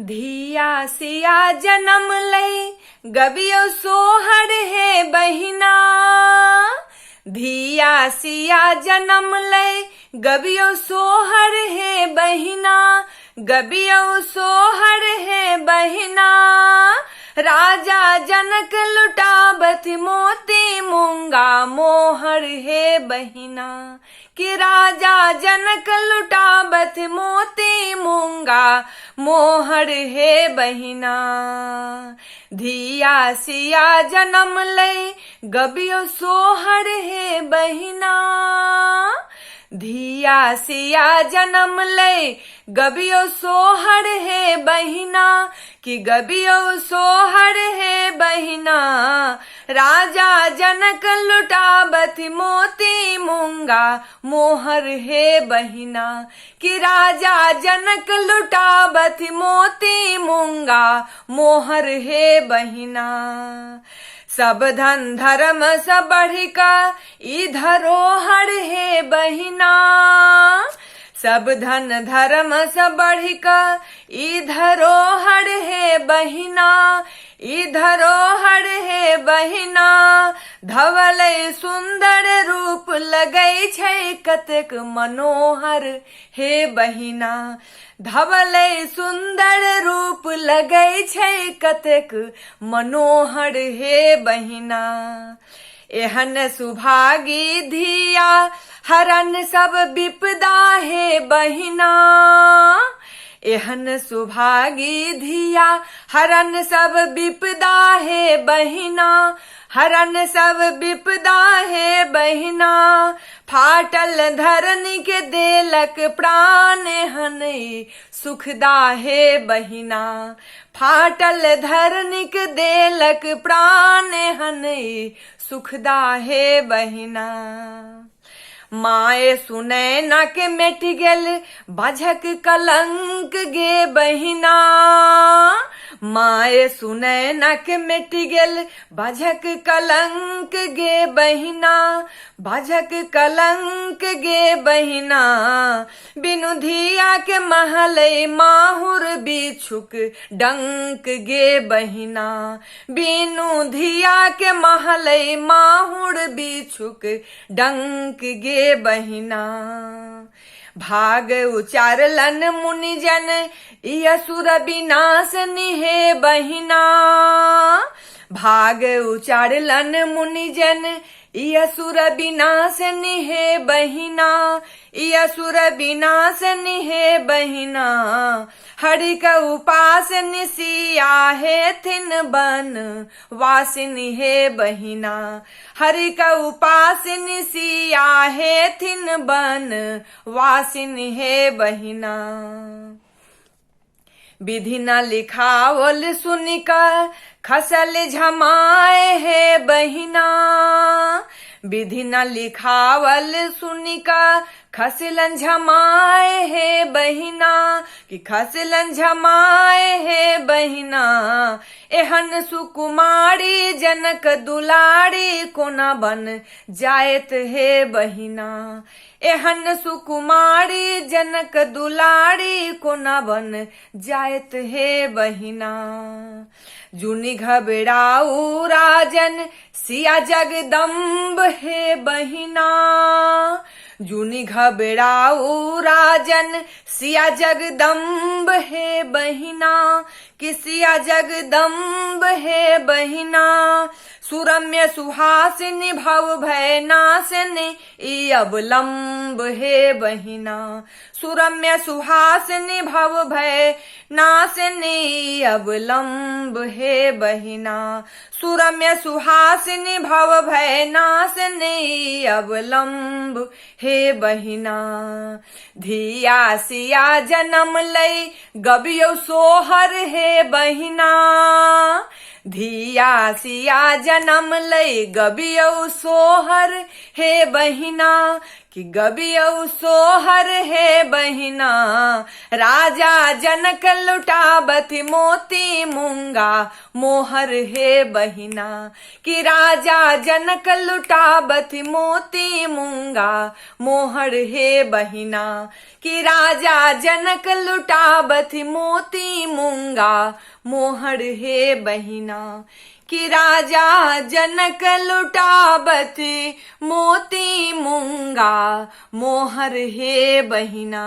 धिया सिया जन्म लई गबियो सोहर हे बहिना। धिया सिया जन्म लई गबियो सोहर हे बहिना। गबियो सोहर हे बहिना। राजा जनक लुटावत मोती मूंगा मोहर हे बहिना। कि राजा जनक लुटावत मोती मूंगा मोहर हे बहिना। धिया सिया जन्म लई गबियो सोहर हे बहिना। धिया सिया जन्म लई गबियो सोहर हे बहिना। कि गबियो सोहर हे बहिना। राजा जनक लुटावत मोती मूंगा मोहर हे बहिना। कि राजा जनक लुटावत मोती मूंगा मोहर हे बहिना। सब धन धर्म सब बढ़िका ई धरोहर हे बहिना। सब धन धर्म सब बढ़िका ई धरोहर हे बहिना। ई धरोहर हे बहिना। धवलै सुंदर रूप लगै छै कतेक मनोहर हे बहिना। धवलै सुंदर रूप लगै छै कतेक मनोहर हे बहिना। एहन सुभागी धिया हरन सब विपदा हे बहिना। एहन सुभागी धिया हरन सब विपदा हे बहिना। हरन सब विपदा हे बहिना। फाटल धरनी के देलक प्राण हनै सुखदा हे बहिना। फाटल धरनी के देलक प्राण हनै सुखदा हे बहिना। माए सुनैना के मिट गेल बाझक कलंक गे बहिना। माए सुनैना के मिट गेल बाझक कलंक गे बहिना। बाझक कलंक गे बहिना। बिनु धिया के महलै माहुर बिछुक डंक गे बहिना। बिनु धिया के महलै माहुर बिछुक डंक गे बहिना। भाग उचारलन मुनिजन ई असुर विनाशनि हे बहिना। भाग उचारलन मुनिजन ई असुर विनाशनि हे बहिना। ई असुर विनाशनि हे बहिना। हरि का उपासनि सिया हेथिन बन वासिनी हे बहिना। हरि का उपासनि सिया हेथिन बन वासिनी हे बहिना। विधि न लिखावल सुनिका खसल झमाए हे बहिना। विधि न लिखावल सुनिका खसलन झमाए हे बहिना। कि खसलन झमाए हे बहिना। एहन सुकुमारी जनक दुलारी कोना बन जायत हे बहिना। एहन सुकुमारी जनक दुलारी कोना बन जायत हे बहिना। जुनि घबराऊ राजन सिया जगदम्ब हे बहिना। जुनि घबराऊ राजन सिया जगदम्ब हे बहिना। कि सिया जगदम्ब हे बहिना। सुरम्य सुहासिनी भव भय नासिनी ई अवलंब हे बहिना। सुरम्य सुहासिनी भव भय नासिनी अवलंब हे बहिना। सुरम्य सुहासिनी भव भय नासिनी अवलंब हे बहिना। धिया सिया जन्म लई गबियो सोहर हे बहिना। धिया सिया जन्म लई गबियो सोहर हे बहिना। कि गबियऊ सोहर है बहिना, राजा जनक लुटाबत मोती मूंगा मोहर है बहिना। कि राजा जनक लुटाबत मोती मूंगा मोहर है बहिना। कि राजा जनक लुटाबत मोती मूंगा मोहर है बहिना। कि राजा जनक लुटाबत मोती मूंगा मोहर है बहिना।